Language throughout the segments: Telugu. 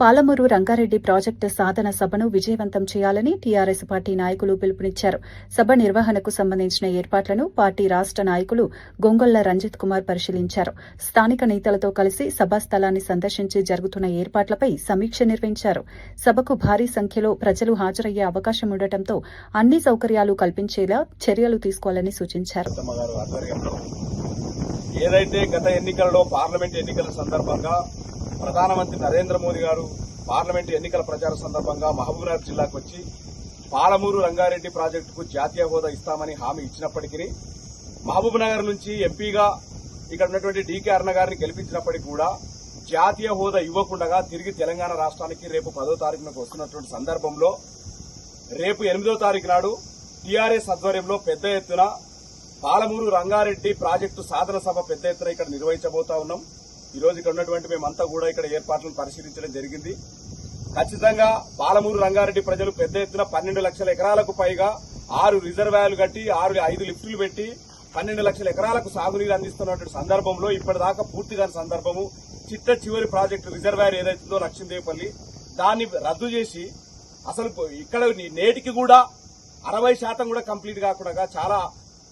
పాలమూరు రంగారెడ్డి ప్రాజెక్టు సాధన సభను విజయవంతం చేయాలని టీఆర్ఎస్ పార్టీ నాయకులు పిలుపునిచ్చారు. సభ నిర్వహణకు సంబంధించిన ఏర్పాట్లను పార్టీ రాష్ట నాయకులు గొంగొల్ల రంజిత్ కుమార్ పరిశీలించారు. స్థానిక నేతలతో కలిసి సభా స్థలాన్ని సందర్శించి జరుగుతున్న ఏర్పాట్లపై సమీక్ష నిర్వహించారు. సభకు భారీ సంఖ్యలో ప్రజలు హాజరయ్యే అవకాశం ఉండటంతో అన్ని సౌకర్యాలు కల్పించేలా చర్యలు తీసుకోవాలని సూచించారు. ఏదైతే గత ఎన్నికల్లో పార్లమెంట్ ఎన్నికల సందర్భంగా ప్రధానమంత్రి నరేంద్ర మోదీ గారు పార్లమెంటు ఎన్నికల ప్రచార సందర్భంగా మహబూబ్నగర్ జిల్లాకు వచ్చి పాలమూరు రంగారెడ్డి ప్రాజెక్టుకు జాతీయ హోదా ఇస్తామని హామీ ఇచ్చినప్పటికీ మహబూబ్నగర్ నుంచి ఎంపీగా ఇక్కడ ఉన్నటువంటి డీకే అరుణ గారిని గెలిపించినప్పటికీ కూడా జాతీయ హోదా ఇవ్వకుండా తిరిగి తెలంగాణ రాష్ట్రానికి రేపు 10వ తారీఖునకు వస్తున్నటువంటి సందర్భంలో రేపు 8వ తారీఖు నాడు టీఆర్ఎస్ ఆధ్వర్యంలో పెద్ద ఎత్తున పాలమూరు రంగారెడ్డి ప్రాజెక్టు సాధన సభ పెద్ద ఎత్తున ఇక్కడ నిర్వహించబోతా ఉన్నాం. ఈ రోజు ఇక్కడ ఉన్నటువంటి మేమంతా కూడా ఇక్కడ ఏర్పాట్లను పరిశీలించడం జరిగింది. ఖచ్చితంగా పాలమూరు రంగారెడ్డి ప్రజలు పెద్ద ఎత్తున 12 లక్షల ఎకరాలకు పైగా 6 రిజర్వాయర్లు కట్టి 5 లిఫ్టులు పెట్టి 12 లక్షల ఎకరాలకు సాగునీరు అందిస్తున్నటువంటి సందర్భంలో ఇప్పటిదాకా పూర్తిగా సందర్భము చిట్ట చివరి ప్రాజెక్టు రిజర్వాయర్ ఏదైతుందో లక్ష్మీదేవిపల్లి దాన్ని రద్దు చేసి అసలు ఇక్కడ నేటికి కూడా 60% కూడా కంప్లీట్ కాకుండా చాలా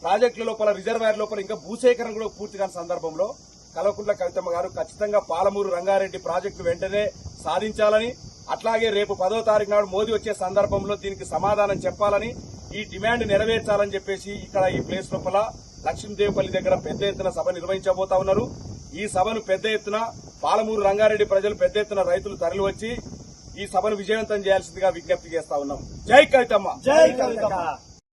ప్రాజెక్టుల లోపల రిజర్వాయర్ లోపల ఇంకా భూసేకరణ కూడా పూర్తిగా సందర్భంలో కల్వకుంట్ల కవితమ్మ గారు ఖచ్చితంగా పాలమూరు రంగారెడ్డి ప్రాజెక్టు వెంటనే సాధించాలని, అట్లాగే రేపు 10వ తారీఖు నాడు మోదీ వచ్చే సందర్భంలో దీనికి సమాధానం చెప్పాలని, ఈ డిమాండ్ నెరవేర్చాలని చెప్పేసి ఇక్కడ ఈ ప్లేస్ లోపల లక్ష్మీదేవిపల్లి దగ్గర పెద్ద ఎత్తున సభ నిర్వహించబోతా ఉన్నారు. ఈ సభను పెద్ద ఎత్తున పాలమూరు రంగారెడ్డి ప్రజలు పెద్ద ఎత్తున రైతులు తరలివచ్చి ఈ సభను విజయవంతం చేయాల్సిందిగా విజ్ఞప్తి చేస్తా ఉన్నాం. జై కవితమ్మ.